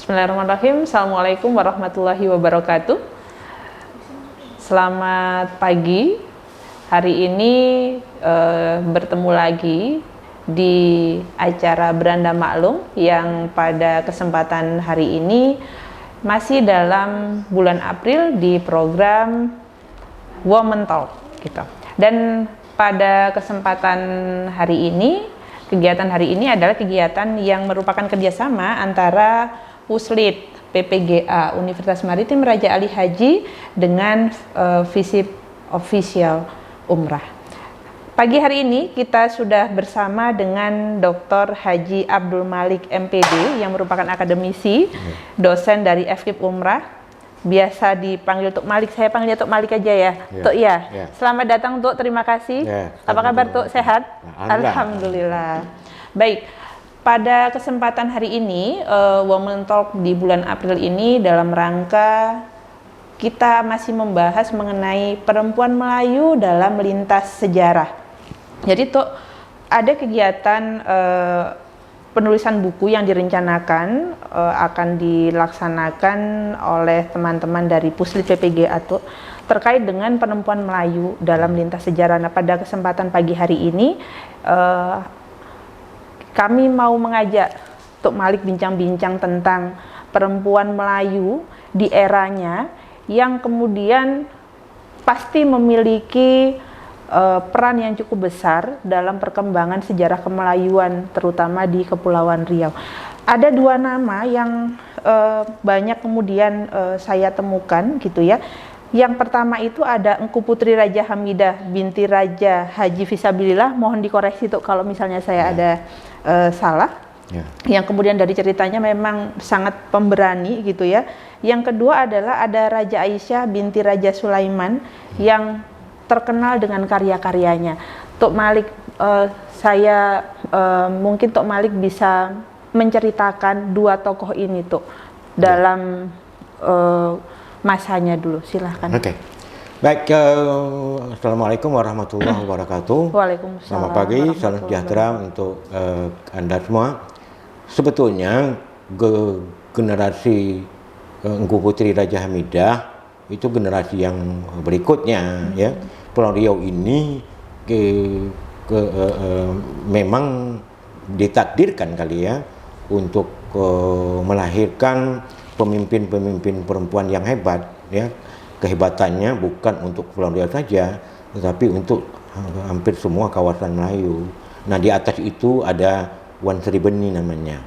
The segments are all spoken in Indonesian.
Bismillahirrahmanirrahim. Assalamualaikum warahmatullahi wabarakatuh. Selamat pagi. Hari ini bertemu lagi di acara Beranda Maklum yang pada kesempatan hari ini masih dalam bulan April di program Women Talk gitu. Dan pada kesempatan hari ini, kegiatan hari ini adalah kegiatan yang merupakan kerjasama antara Puslit PPGA Universitas Maritim Raja Ali Haji dengan Visip Official Umrah. Pagi hari ini kita sudah bersama dengan Dr. Haji Abdul Malik MPD yang merupakan akademisi, dosen dari FKIP Umrah. Biasa dipanggil Tuk Malik, saya panggil Tuk Malik aja ya. Tuk ya. Selamat datang Tuk, terima kasih. Apa kabar Tuk, sehat? Alhamdulillah. Baik. Pada kesempatan hari ini, Women Talk di bulan April ini dalam rangka kita masih membahas mengenai perempuan Melayu dalam lintas sejarah. Jadi tuh ada kegiatan penulisan buku yang direncanakan akan dilaksanakan oleh teman-teman dari Puslit PPGA tuh terkait dengan perempuan Melayu dalam lintas sejarah. Nah, pada kesempatan pagi hari ini kami mau mengajak Tuk Malik bincang-bincang tentang perempuan Melayu di eranya yang kemudian pasti memiliki peran yang cukup besar dalam perkembangan sejarah kemelayuan terutama di Kepulauan Riau. Ada dua nama yang banyak kemudian saya temukan gitu ya. Yang pertama itu ada Engku Putri Raja Hamidah binti Raja Haji Fisabilillah. Mohon dikoreksi tuh kalau misalnya saya ada salah. Yang kemudian dari ceritanya memang sangat pemberani gitu ya. Yang kedua adalah ada Raja Aisyah binti Raja Sulaiman yang terkenal dengan karya-karyanya. Tuk Malik, mungkin Tuk Malik bisa menceritakan dua tokoh ini tuh dalam masanya dulu, silahkan. Baik, Assalamualaikum warahmatullahi wabarakatuh. Waalaikumsalam. Selamat pagi, salam sejahtera untuk Anda semua. Sebetulnya generasi Engku Putri Raja Hamidah itu generasi yang berikutnya ya. Pulau Riau ini memang ditakdirkan kali ya untuk melahirkan pemimpin-pemimpin perempuan yang hebat ya. Kehebatannya bukan untuk Pulau Riau saja, tetapi untuk hampir semua kawasan Melayu. Nah, di atas itu ada Wan Sri Beni namanya.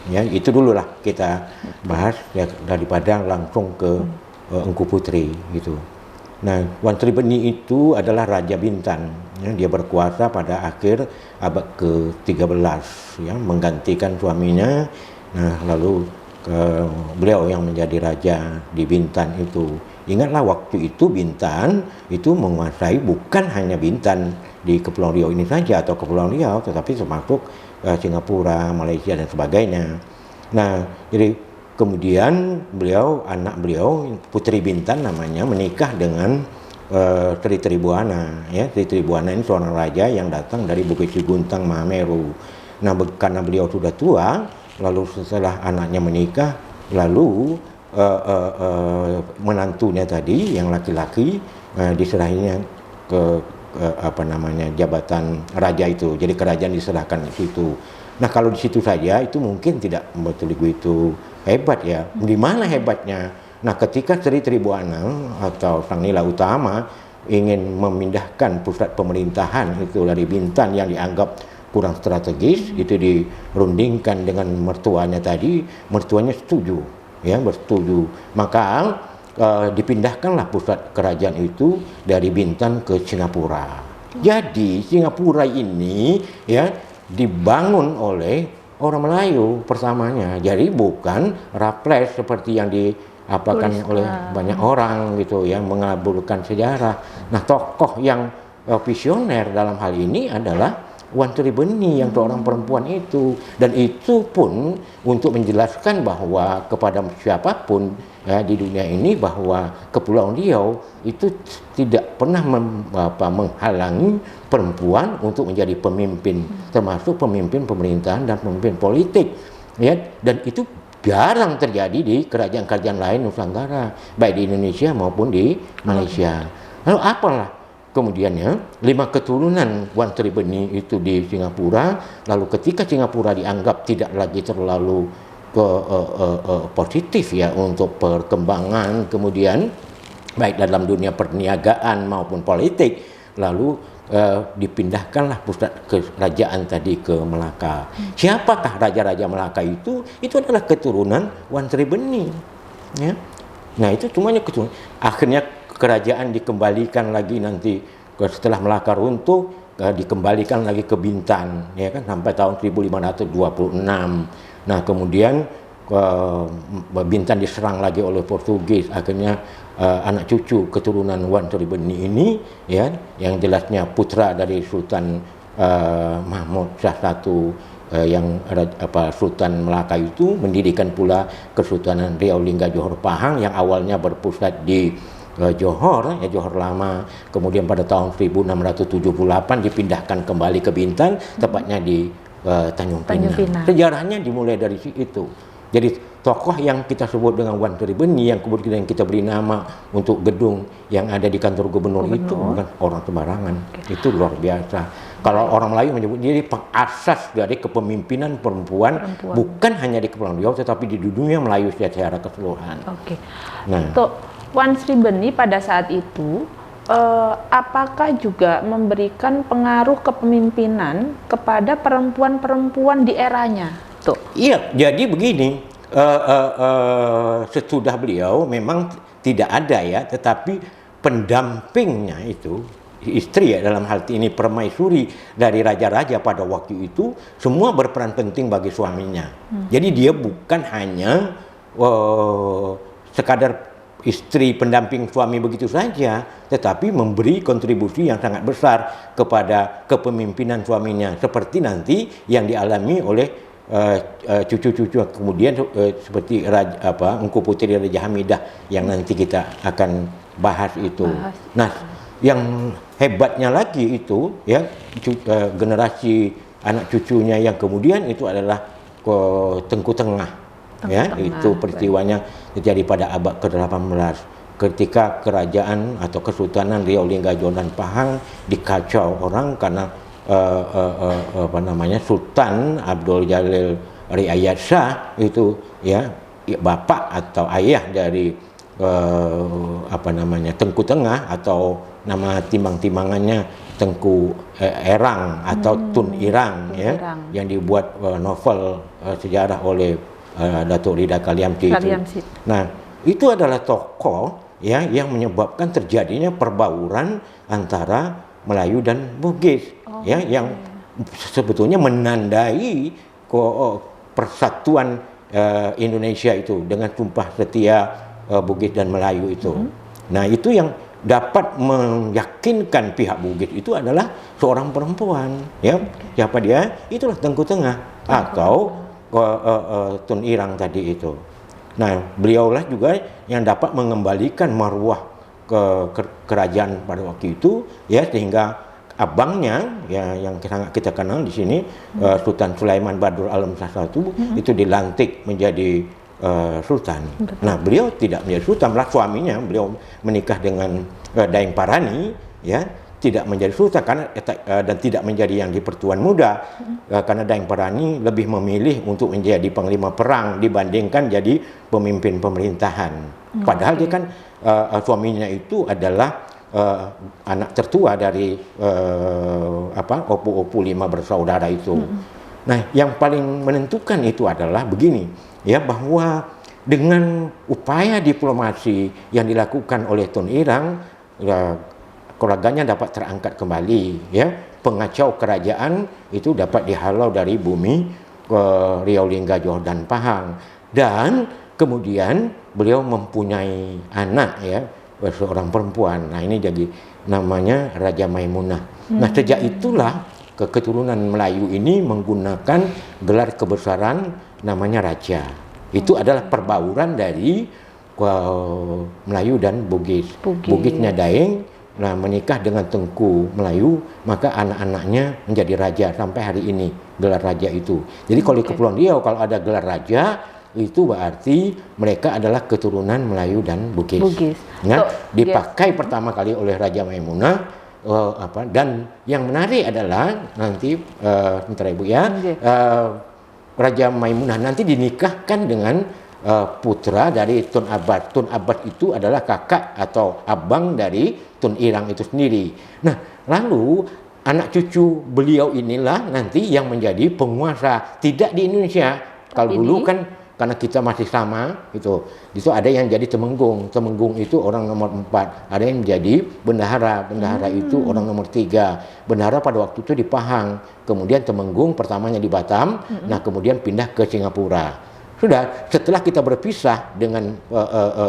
Ya, itu dulu lah kita bahas ya, daripada langsung ke Engku Putri gitu. Nah, Wan Sri Beni itu adalah Raja Bintan. Ya, dia berkuasa pada akhir abad ke-13 ya, menggantikan suaminya. Nah, lalu beliau yang menjadi raja di Bintan itu. Ingatlah waktu itu Bintan itu menguasai bukan hanya Bintan di Kepulauan Riau ini saja atau Kepulauan Riau, tetapi termasuk Singapura, Malaysia dan sebagainya. Nah, jadi kemudian anak beliau Putri Bintan namanya menikah dengan Tri Tribuana. Ya, Tri Tribuana ini seorang raja yang datang dari Bukit Siguntang Mahameru. Nah, karena beliau sudah tua, lalu setelah anaknya menikah, lalu menantunya tadi yang laki-laki diserahinya ke jabatan raja itu. Jadi kerajaan diserahkan di situ. Nah, kalau di situ saja itu mungkin tidak begitu hebat ya. Di mana hebatnya? Nah, ketika Tri Tribuana atau Sang Nila Utama ingin memindahkan pusat pemerintahan itu dari Bintan yang dianggap kurang strategis, itu dirundingkan dengan mertuanya tadi, mertuanya setuju, ya bersetuju. Maka dipindahkanlah pusat kerajaan itu dari Bintan ke Singapura. Jadi Singapura ini ya dibangun oleh orang Melayu pertamanya. Jadi bukan Raples seperti yang diapakan oleh banyak orang gitu yang mengaburkan sejarah. Nah, tokoh yang visioner dalam hal ini adalah Wan Sri Beni yang seorang perempuan itu, dan itu pun untuk menjelaskan bahwa kepada siapapun ya, di dunia ini bahwa Kepulauan Riau itu tidak pernah menghalangi perempuan untuk menjadi pemimpin, termasuk pemimpin pemerintahan dan pemimpin politik ya, dan itu jarang terjadi di kerajaan-kerajaan lain Nusantara, baik di Indonesia maupun di Malaysia. Lalu apalah kemudiannya 5 keturunan Wan Tribeni itu di Singapura, lalu ketika Singapura dianggap tidak lagi terlalu positif ya untuk perkembangan kemudian baik dalam dunia perniagaan maupun politik, lalu dipindahkanlah pusat kerajaan tadi ke Melaka. Siapakah raja-raja Melaka itu? Itu adalah keturunan Wan Tribeni. Ya. Nah itu semuanya keturunan. Akhirnya kerajaan dikembalikan lagi nanti setelah Melaka runtuh, dikembalikan lagi ke Bintan, ya kan, sampai tahun 1526. Nah kemudian Bintan diserang lagi oleh Portugis. Akhirnya anak cucu keturunan Wan Tribeni ini, ya, yang jelasnya putra dari Sultan Mahmud Shah I, yang Sultan Melaka itu, mendirikan pula Kesultanan Riau Lingga Johor Pahang yang awalnya berpusat di Johor, ya Johor Lama. Kemudian pada tahun 1678 dipindahkan kembali ke Bintan, tepatnya di Tanjung Pinang. Sejarahnya dimulai dari situ. Jadi tokoh yang kita sebut dengan Wan Tribeni yang kemudian kita beri nama untuk gedung yang ada di kantor gubernur itu bukan orang sembarangan. Itu luar biasa. Kalau orang Melayu menyebut diri pengasas dari kepemimpinan perempuan, bukan hanya di Kepulauan Riau tetapi di dunia Melayu secara keseluruhan. Nah, Wan Tribeni pada saat itu apakah juga memberikan pengaruh kepemimpinan kepada perempuan-perempuan di eranya? Iya, jadi begini, sesudah beliau memang tidak ada ya, tetapi pendampingnya itu istri ya, dalam hal ini permaisuri dari raja-raja pada waktu itu, semua berperan penting bagi suaminya. Jadi dia bukan hanya sekadar istri pendamping suami begitu saja, tetapi memberi kontribusi yang sangat besar kepada kepemimpinan suaminya, seperti nanti yang dialami oleh cucu-cucu kemudian seperti Engku Putri Raja Hamidah yang nanti kita akan bahas itu. Nah, yang hebatnya lagi itu ya, generasi anak cucunya yang kemudian itu adalah Tengku Tengah. Itu peristiwanya terjadi pada abad ke-18 ketika kerajaan atau Kesultanan Riau Lingga Johor dan Pahang dikacau orang karena Sultan Abdul Jalil Riayat Shah itu ya, bapak atau ayah dari Tengku Tengah, atau nama timbang-timbangannya Tengku Erang atau Tun Irang ya, yang dibuat novel sejarah oleh Datuk Rida Kaliamti itu. Nah, itu adalah tokoh ya yang menyebabkan terjadinya perbauran antara Melayu dan Bugis, ya, yang sebetulnya menandai persatuan Indonesia itu dengan sumpah setia Bugis dan Melayu itu. Nah, itu yang dapat meyakinkan pihak Bugis itu adalah seorang perempuan, ya. Siapa dia? Itulah Tengku Tengah atau Tun Irang tadi itu. Nah, beliaulah juga yang dapat mengembalikan marwah ke kerajaan pada waktu itu, ya, sehingga abangnya ya yang sangat kita kenal di sini, Sultan Sulaiman Badur Alam Shah I itu dilantik menjadi sultan. Nah, beliau tidak menjadi sultan, malah suaminya beliau menikah dengan Daeng Parani, ya, tidak menjadi sultan karena dan tidak menjadi yang di Pertuan Muda, karena Daeng Parani lebih memilih untuk menjadi panglima perang dibandingkan jadi pemimpin pemerintahan. Padahal dia kan suaminya itu adalah anak tertua dari Opu-Opu 5 bersaudara itu. Nah, yang paling menentukan itu adalah begini, ya, bahwa dengan upaya diplomasi yang dilakukan oleh Tun Irang, keluarganya dapat terangkat kembali, ya, pengacau kerajaan itu dapat dihalau dari bumi Riau Lingga Johor dan Pahang, dan kemudian beliau mempunyai anak, ya, seorang perempuan. Nah, ini jadi namanya Raja Maimunah. Nah, sejak itulah keturunan Melayu ini menggunakan gelar kebesaran namanya raja. Itu adalah perbauran dari Melayu dan Bugis. Bugisnya Daeng, nah, menikah dengan Tengku Melayu, maka anak-anaknya menjadi raja sampai hari ini, gelar raja itu. Jadi kalau di Kepulauan Riau kalau ada gelar raja, itu berarti mereka adalah keturunan Melayu dan Bugis. Nah, dipakai pertama kali oleh Raja Maimunah. Dan yang menarik adalah nanti sebentar Ibu ya, Raja Maimunah nanti dinikahkan dengan putra dari Tun Abbas. Tun Abbas itu adalah kakak atau abang dari Tun Irang itu sendiri. Nah, lalu anak cucu beliau inilah nanti yang menjadi penguasa, tidak di Indonesia. Kalau dulu kan karena kita masih sama gitu. Itu ada yang jadi temenggung. Temenggung itu orang nomor 4. Ada yang menjadi bendahara. Bendahara itu orang nomor 3. Bendahara pada waktu itu di Pahang. Kemudian temenggung pertamanya di Batam. Nah, kemudian pindah ke Singapura. Sudah, setelah kita berpisah dengan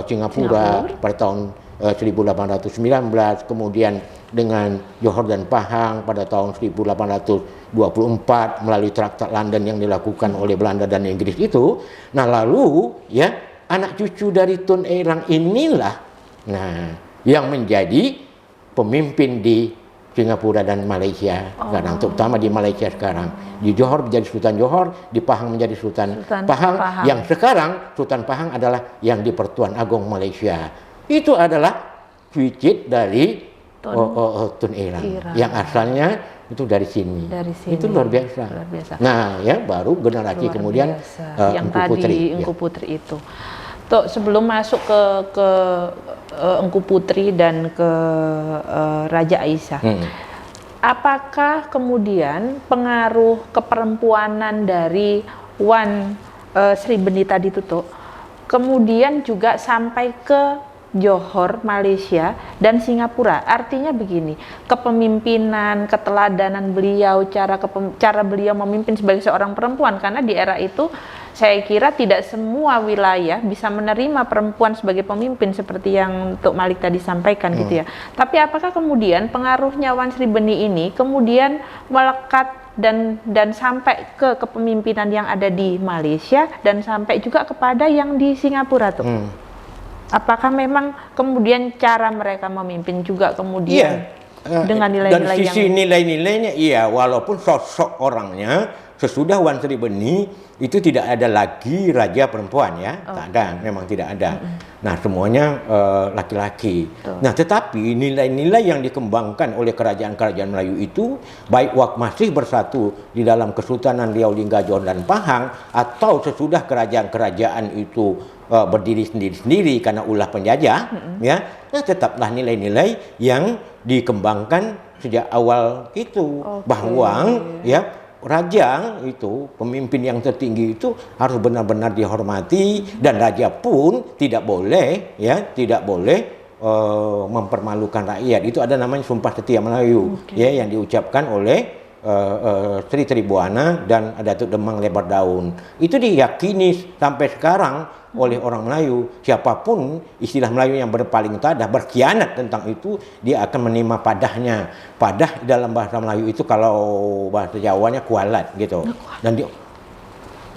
Singapura pada tahun 1819, kemudian dengan Johor dan Pahang pada tahun 1824 melalui Traktat London yang dilakukan oleh Belanda dan Inggris itu. Nah, lalu ya anak cucu dari Tun Irang inilah yang menjadi pemimpin di Singapura dan Malaysia sekarang, terutama di Malaysia sekarang. Di Johor menjadi Sultan Johor, di Pahang menjadi Sultan Pahang. Yang sekarang Sultan Pahang adalah yang di Pertuan Agong Malaysia. Itu adalah wujud dari Tun Irang yang asalnya itu dari sini. Itu luar biasa. Nah, ya baru generasi kemudian yang Engku Putri. Engku Putri itu. Tuh, sebelum masuk ke Engku Putri dan ke Raja Aisyah, apakah kemudian pengaruh keperempuanan dari Wan Sri Beni tadi itu kemudian juga sampai ke Johor, Malaysia, dan Singapura? Artinya begini, kepemimpinan, keteladanan beliau, cara beliau memimpin sebagai seorang perempuan, karena di era itu saya kira tidak semua wilayah bisa menerima perempuan sebagai pemimpin seperti yang Tuk Malik tadi sampaikan gitu ya. Tapi apakah kemudian pengaruhnya Wan Sri Beni ini kemudian melekat dan sampai ke kepemimpinan yang ada di Malaysia dan sampai juga kepada yang di Singapura tuh? Apakah memang kemudian cara mereka memimpin juga kemudian dengan nilai-nilai dari sisi nilai-nilainya walaupun sosok orangnya sesudah Wan Sri Beni itu tidak ada lagi raja perempuan ya, tak ada, memang tidak ada. Nah, semuanya laki-laki. Nah, tetapi nilai-nilai yang dikembangkan oleh kerajaan-kerajaan Melayu itu baik waktu masih bersatu di dalam Kesultanan Riau, Lingga, Johor dan Pahang atau sesudah kerajaan-kerajaan itu berdiri sendiri-sendiri karena ulah penjajah, nah tetaplah nilai-nilai yang dikembangkan sejak awal itu, bahwa raja itu, pemimpin yang tertinggi itu harus benar-benar dihormati, dan raja pun tidak boleh mempermalukan rakyat. Itu ada namanya Sumpah Setia Melayu yang diucapkan oleh Sri Tribuana dan Datuk Demang Lebar Daun. Itu diyakini sampai sekarang oleh orang Melayu. Siapapun istilah Melayu yang berpaling tadah, berkhianat tentang itu, dia akan menerima padahnya. Padah dalam bahasa Melayu itu kalau bahasa Jawanya kualat gitu. Dan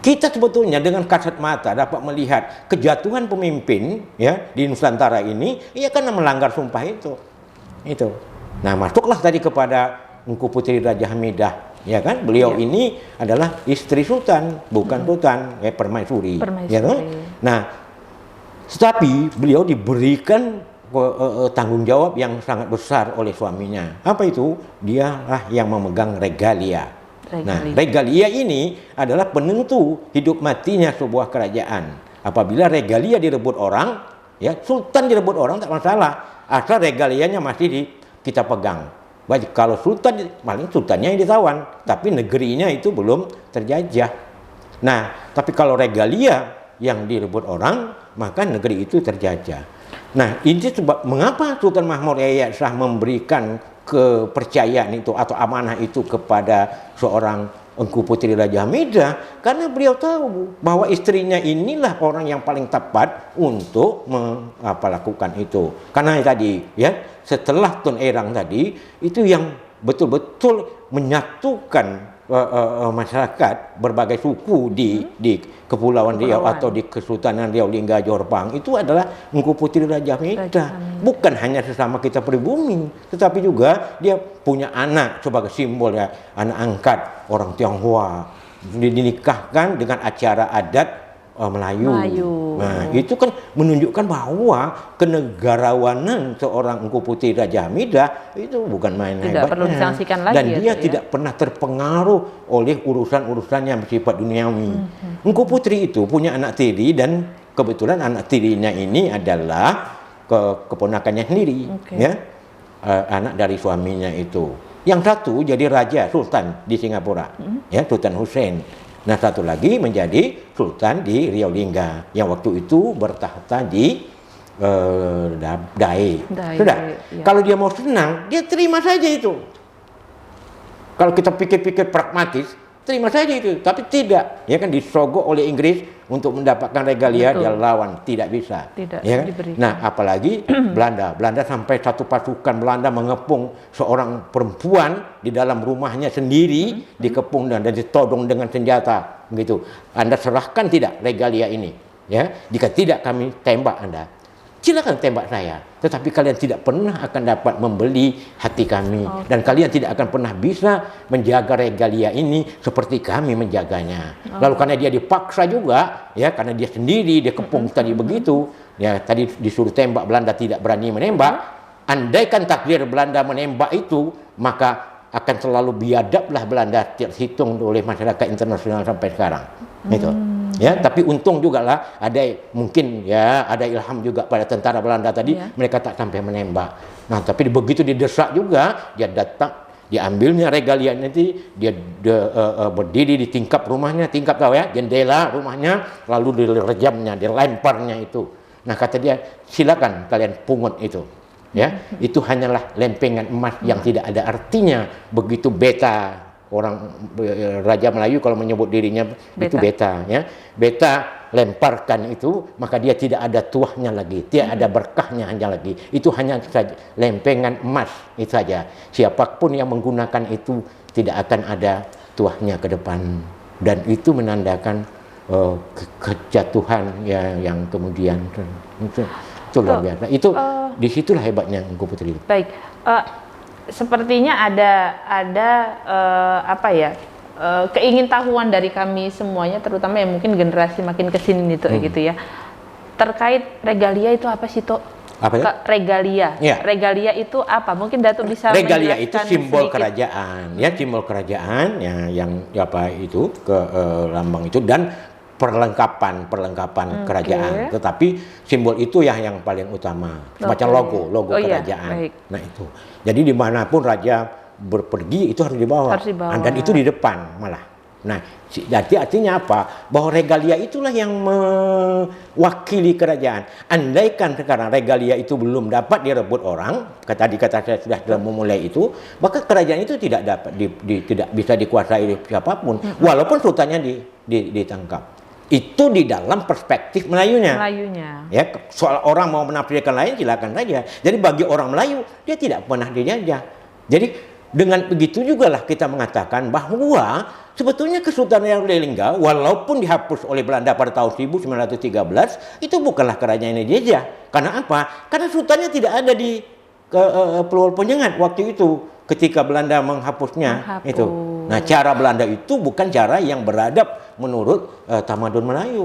kita sebetulnya dengan kasat mata dapat melihat kejatuhan pemimpin di Nusantara ini karena melanggar sumpah itu. Nah, masuklah tadi kepada Engku Putri Raja Hamidah, ya kan? Beliau ini adalah istri sultan, bukan sultan, permaisuri. Ya kan? Nah, tetapi beliau diberikan tanggung jawab yang sangat besar oleh suaminya. Apa itu? Dialah yang memegang regalia. Nah, regalia ini adalah penentu hidup matinya sebuah kerajaan. Apabila regalia direbut orang, sultan direbut orang tak masalah, asal regalianya masih kita pegang. Baik, kalau sultan, paling sultannya yang ditawan, tapi negerinya itu belum terjajah. Nah, tapi kalau regalia yang direbut orang, maka negeri itu terjajah. Nah, ini sebab mengapa Sultan Mahmud Yahya Shah memberikan kepercayaan itu atau amanah itu kepada seorang Engku Putri Raja Hamidah, karena beliau tahu bahwa istrinya inilah orang yang paling tepat untuk melakukan itu. Karena tadi setelah Tun Irang tadi itu yang betul-betul menyatukan masyarakat berbagai suku di Kepulauan Riau atau di Kesultanan Riau, Lingga, Johor, Pahang itu adalah Engku Putri Raja Hamidah. Bukan hanya sesama kita pribumi, tetapi juga dia punya anak sebagai simbol anak angkat orang Tionghoa, dinikahkan dengan acara adat Melayu. Melayu. Nah, itu kan menunjukkan bahwa kenegarawanan seorang Engku Putri Raja Hamidah itu bukan main Tidak perlu hebatnya. disangsikan lagi Dan ya, dia Tok, ya? tidak pernah terpengaruh oleh urusan-urusan yang bersifat duniawi. Engku Putri itu punya anak tiri dan kebetulan anak tirinya ini adalah keponakannya sendiri, ya, anak dari suaminya itu. Yang satu jadi raja sultan di Singapura, ya, Sultan Hussein. Nah, satu lagi menjadi sultan di Riau Lingga yang waktu itu bertahta di Dae. Sudah. Ya. Kalau dia mau senang, dia terima saja itu. Kalau kita pikir-pikir pragmatis, terima saja itu. Tapi tidak, ya kan, disogok oleh Inggris untuk mendapatkan regalia. Betul. Dia lawan, tidak bisa. Tidak Ya kan? diberikan. Nah, apalagi Belanda sampai satu pasukan Belanda mengepung seorang perempuan di dalam rumahnya sendiri, dikepung dan ditodong dengan senjata, begitu. Anda serahkan tidak regalia ini? Ya, jika tidak kami tembak Anda. Silakan tembak saya, tetapi kalian tidak pernah akan dapat membeli hati kami, dan kalian tidak akan pernah bisa menjaga regalia ini seperti kami menjaganya. Lalu karena dia dipaksa juga, ya, karena dia sendiri dia kepung tadi begitu, ya, tadi disuruh tembak, Belanda tidak berani menembak. Andaikan takdir Belanda menembak itu, maka akan selalu biadablah Belanda terhitung oleh masyarakat internasional sampai sekarang. Itu. Ya, tapi untung juga lah ada mungkin ya ada ilham juga pada tentara Belanda tadi, mereka tak sampai menembak. Nah, tapi begitu didesak juga, dia datang, diambilnya regalia nanti, dia berdiri di tingkap rumahnya, tingkap tahu ya, jendela rumahnya, lalu direjamnya, dilemparnya itu. Nah, kata dia, silakan kalian pungut itu. Ya, itu hanyalah lempengan emas yang tidak ada artinya. Begitu beta orang Raja Melayu kalau menyebut dirinya itu beta, ya. Beta lemparkan itu, maka dia tidak ada tuahnya lagi, tidak ada berkahnya hanya lagi. Itu hanya saja lempengan emas itu saja. Siapapun yang menggunakan itu tidak akan ada tuahnya ke depan, dan itu menandakan kejatuhan ya, yang kemudian itu luar biasa. Itu disitulah hebatnya Engku Putri. Baik. Sepertinya ada apa ya, keingintahuan dari kami semuanya, terutama yang mungkin generasi makin kesini nih, gitu ya, terkait regalia itu apa sih, Tok? Apa ya? Regalia. Ya. Regalia itu apa? Mungkin Datuk bisa regalia itu simbol sedikit. kerajaan, ya, simbol kerajaan ya, yang apa itu lambang itu, dan perlengkapan kerajaan. Tetapi simbol itu yang paling utama, semacam logo kerajaan. Baik. Nah, itu. Jadi dimanapun raja berpergi itu harus dibawa. Dan itu di depan malah. Nah, jadi artinya apa? Bahwa regalia itulah yang mewakili kerajaan. Andaikan sekarang regalia itu belum dapat direbut orang, tadi kata saya sudah memulai itu, maka kerajaan itu tidak dapat tidak bisa dikuasai oleh siapapun, walaupun sultannya ditangkap. Itu di dalam perspektif Melayunya. Ya, soal orang mau menafsirkan lain silakan saja. Jadi bagi orang Melayu, dia tidak pernah dijajah. Jadi dengan begitu juga lah kita mengatakan bahwa sebetulnya Kesultanan Riau Lingga walaupun dihapus oleh Belanda pada tahun 1913, itu bukanlah kerajaan yang dijajah. Karena apa? Karena sultannya tidak ada di Pulau Penyengat waktu itu ketika Belanda menghapusnya. Itu. Nah, cara Belanda itu bukan cara yang beradab menurut tamadun Melayu.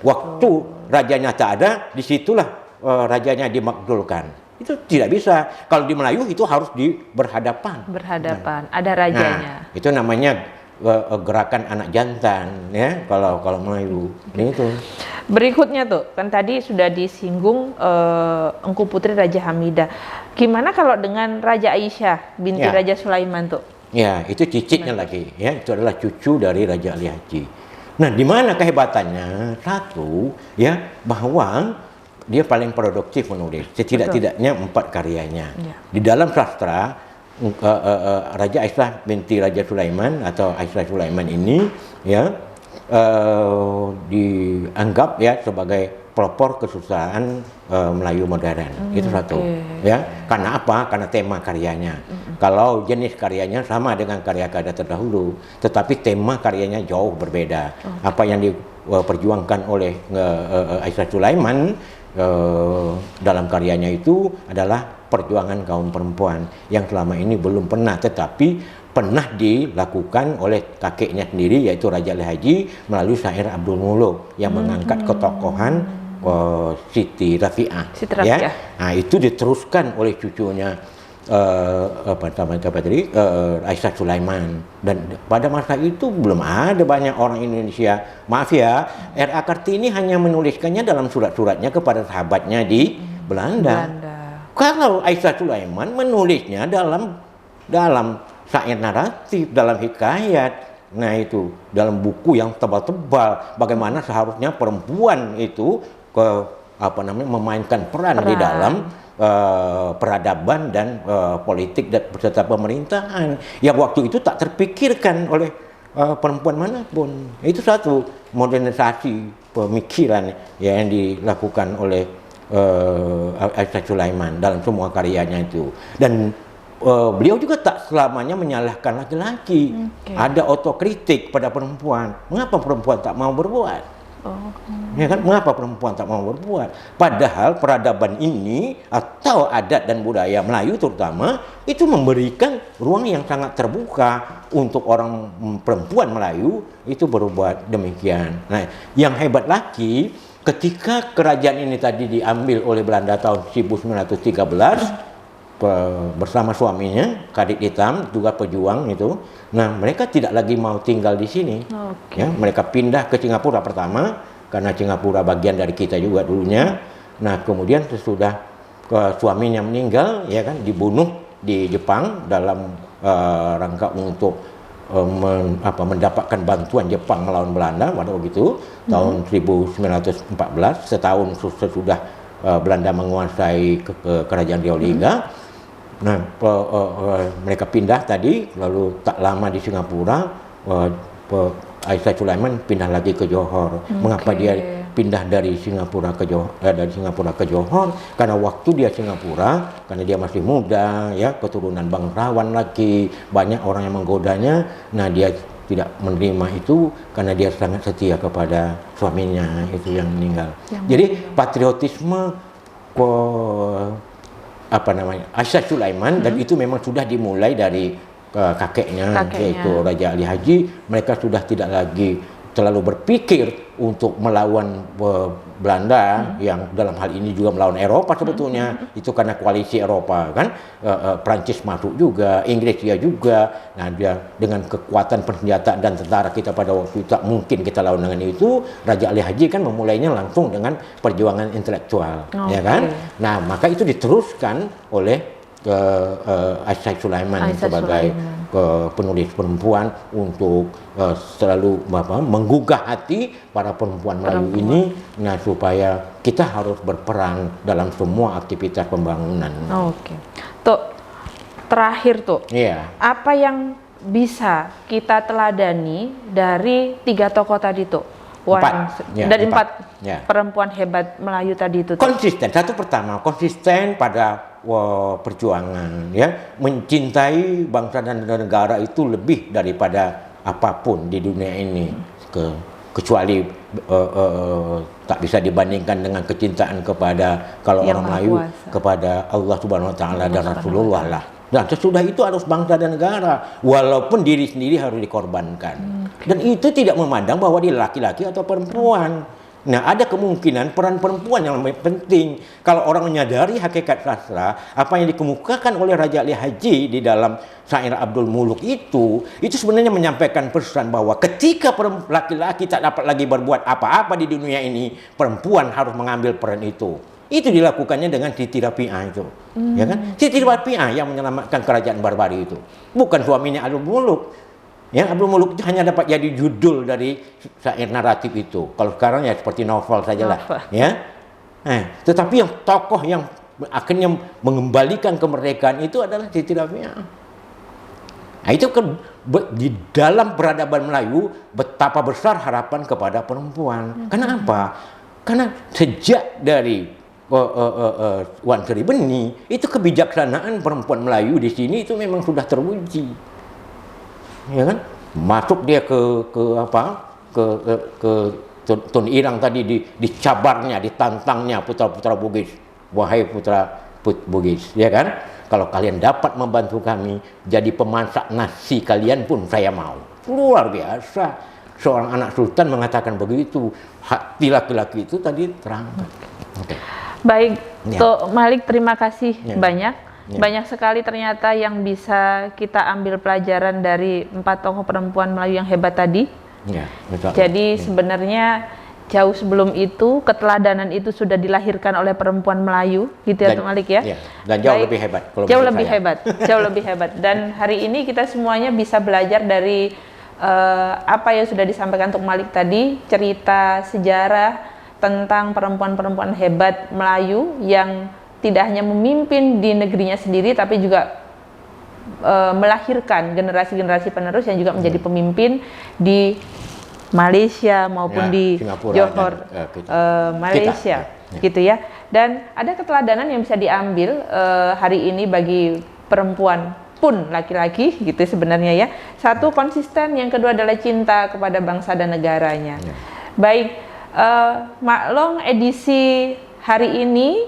Waktu rajanya tak ada, disitulah rajanya dimakzulkan. Itu tidak bisa. Kalau di Melayu itu harus berhadapan. Ada rajanya. Nah, itu namanya gerakan anak jantan, ya, kalau Melayu. Itu. Berikutnya tuh, kan tadi sudah disinggung Engku Putri Raja Hamidah. Gimana kalau dengan Raja Aisyah binti Raja Sulaiman tuh? Ya, itu cicitnya lagi, ya, itu adalah cucu dari Raja Ali Haji. Nah, di mana kehebatannya? Satu, ya, bahwa dia paling produktif menulis, setidak-tidaknya 4 karyanya. Di dalam sastra, Raja Aisyah binti Raja Sulaiman atau Aisyah Sulaiman ini, ya, dianggap ya sebagai pelopor kesusahan Melayu modern. Itu satu, ya. Karena apa? Karena tema karyanya. Kalau jenis karyanya sama dengan karya-karya terdahulu, tetapi tema karyanya jauh berbeda. Apa yang diperjuangkan oleh Aisyah Sulaiman dalam karyanya itu adalah perjuangan kaum perempuan yang selama ini belum pernah, tetapi pernah dilakukan oleh kakeknya sendiri yaitu Raja Ali Haji melalui syair Abdul Muluk yang mengangkat ketokohan Siti Rafi'ah. Siti Rafi'ah. Ya. Nah, itu diteruskan oleh cucunya Aisyah Sulaiman, dan pada masa itu belum ada banyak orang Indonesia. Maaf ya, R.A. Kartini hanya menuliskannya dalam surat-suratnya kepada sahabatnya di Belanda. Kalau Aisyah Sulaiman menulisnya dalam syair naratif, dalam hikayat. Nah, itu dalam buku yang tebal-tebal bagaimana seharusnya perempuan itu memainkan peran di dalam peradaban dan politik dan serta pemerintahan yang waktu itu tak terpikirkan oleh perempuan manapun. Itu satu modernisasi pemikiran yang dilakukan oleh Aisyah Sulaiman dalam semua karyanya itu. Dan beliau juga tak selamanya menyalahkan laki-laki. Ada otokritik pada perempuan. Mengapa perempuan tak mau berbuat? Ya kan, mengapa perempuan tak mau berbuat? Padahal peradaban ini atau adat dan budaya Melayu terutama itu memberikan ruang yang sangat terbuka untuk orang perempuan Melayu itu berbuat demikian. Nah, yang hebat lagi ketika kerajaan ini tadi diambil oleh Belanda tahun 1913 bersama suaminya, Kadek Hitam, juga pejuang itu. Nah, mereka tidak lagi mau tinggal di sini. Ya, mereka pindah ke Singapura pertama karena Singapura bagian dari kita juga dulunya. Nah, kemudian sesudah suaminya meninggal, ya kan, dibunuh di Jepang dalam rangka untuk mendapatkan bantuan Jepang melawan Belanda pada waktu itu tahun 1914, setahun sesudah Belanda menguasai kerajaan Riau Liga. Nah, mereka pindah tadi, lalu tak lama di Singapura, Aisyah Sulaiman pindah lagi ke Johor. Mengapa dia pindah dari Singapura ke Johor? Karena waktu dia Singapura, karena dia masih muda, ya, keturunan bangsawan lagi, banyak orang yang menggodanya. Nah, dia tidak menerima itu karena dia sangat setia kepada suaminya itu yang meninggal. Jadi patriotisme Aisyah Sulaiman, dan itu memang sudah dimulai dari kakeknya yaitu Raja Ali Haji. Mereka sudah tidak lagi terlalu berpikir untuk melawan Belanda, yang dalam hal ini juga melawan Eropa sebetulnya. Itu karena koalisi Eropa kan, Prancis masuk juga, Inggris juga. Nah, dia dengan kekuatan persenjataan dan tentara kita pada waktu itu tak mungkin kita lawan dengan itu. Raja Ali Haji kan memulainya langsung dengan perjuangan intelektual, ya kan. Nah, maka itu diteruskan oleh Aisyah Sulaiman sebagai penulis perempuan untuk selalu menggugah hati para perempuan Melayu ini. Nah, supaya kita harus berperan dalam semua aktivitas pembangunan. Tuh, terakhir tuh, apa yang bisa kita teladani dari 3 tokoh tadi tuh? Dari 4 perempuan hebat Melayu tadi itu. Konsisten. Satu pertama, konsisten pada perjuangan, ya, mencintai bangsa dan negara itu lebih daripada apapun di dunia ini, kecuali tak bisa dibandingkan dengan kecintaan kepada, kalau orang Melayu, kepada Allah Subhanahu Wa Taala dan Rasulullah lah. Dan sesudah itu harus bangsa dan negara, walaupun diri sendiri harus dikorbankan. Dan itu tidak memandang bahwa dia laki-laki atau perempuan. Nah, ada kemungkinan peran perempuan yang lebih penting. Kalau orang menyadari hakikat sastra, apa yang dikemukakan oleh Raja Ali Haji di dalam syair Abdul Muluk itu sebenarnya menyampaikan pesan bahwa ketika laki-laki tak dapat lagi berbuat apa-apa di dunia ini, perempuan harus mengambil peran itu. Itu dilakukannya dengan Siti Rafi'ah itu, ya kan? Siti Rafi'ah yang menyelamatkan kerajaan Barbari itu, bukan suaminya Abdul Muluk. Ya, Abdul Muluk itu hanya dapat jadi judul dari syair naratif itu. Kalau sekarang ya seperti novel sajalah, ya. Tetapi yang tokoh yang akhirnya mengembalikan kemerdekaan itu adalah Siti Rafi'ah. Nah, itu kan di dalam peradaban Melayu betapa besar harapan kepada perempuan. Karena apa? Karena sejak dari Wan Sri Beni itu kebijaksanaan perempuan Melayu di sini itu memang sudah teruji, ya kan. Masuk dia ke Tun Irang tadi, dicabarnya, ditantangnya putra-putra Bugis, wahai putra Bugis, ya kan. kalau kalian dapat membantu kami jadi pemasak nasi kalian pun saya mau. Luar biasa. Seorang anak sultan mengatakan begitu. Hati laki-laki itu tadi terangkat. Oke. Baik, Ya. Tok Malik, terima kasih Ya. banyak. Ya. Banyak sekali ternyata yang bisa kita ambil pelajaran dari 4 tokoh perempuan Melayu yang hebat tadi. Ya, betul. Jadi sebenarnya jauh sebelum itu keteladanan itu sudah dilahirkan oleh perempuan Melayu, gitu ya, Tok Malik ya. Dan jauh Baik. lebih hebat. Kalau Jauh menurut lebih saya. hebat, jauh lebih hebat. Dan hari ini kita semuanya bisa belajar dari apa yang sudah disampaikan Tok Malik tadi, cerita sejarah tentang perempuan-perempuan hebat Melayu yang tidak hanya memimpin di negerinya sendiri, tapi juga melahirkan generasi-generasi penerus yang juga menjadi pemimpin di Malaysia maupun Ya, di Singapura Johor, dan, Malaysia, Ya. gitu ya. Dan ada keteladanan yang bisa diambil hari ini bagi perempuan pun laki-laki, gitu sebenarnya ya. Satu, konsisten, yang kedua adalah cinta kepada bangsa dan negaranya. Ya. Baik, Maklong edisi hari ini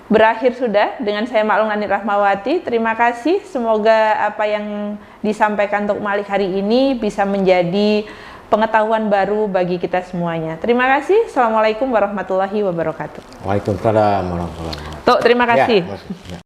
berakhir sudah dengan saya Maklong Nani Rahmawati. Terima kasih, semoga apa yang disampaikan Tok Malik hari ini bisa menjadi pengetahuan baru bagi kita semuanya. Terima kasih. Assalamualaikum warahmatullahi wabarakatuh. Waalaikumsalam warahmatullahi wabarakatuh. Tok, terima kasih. Ya,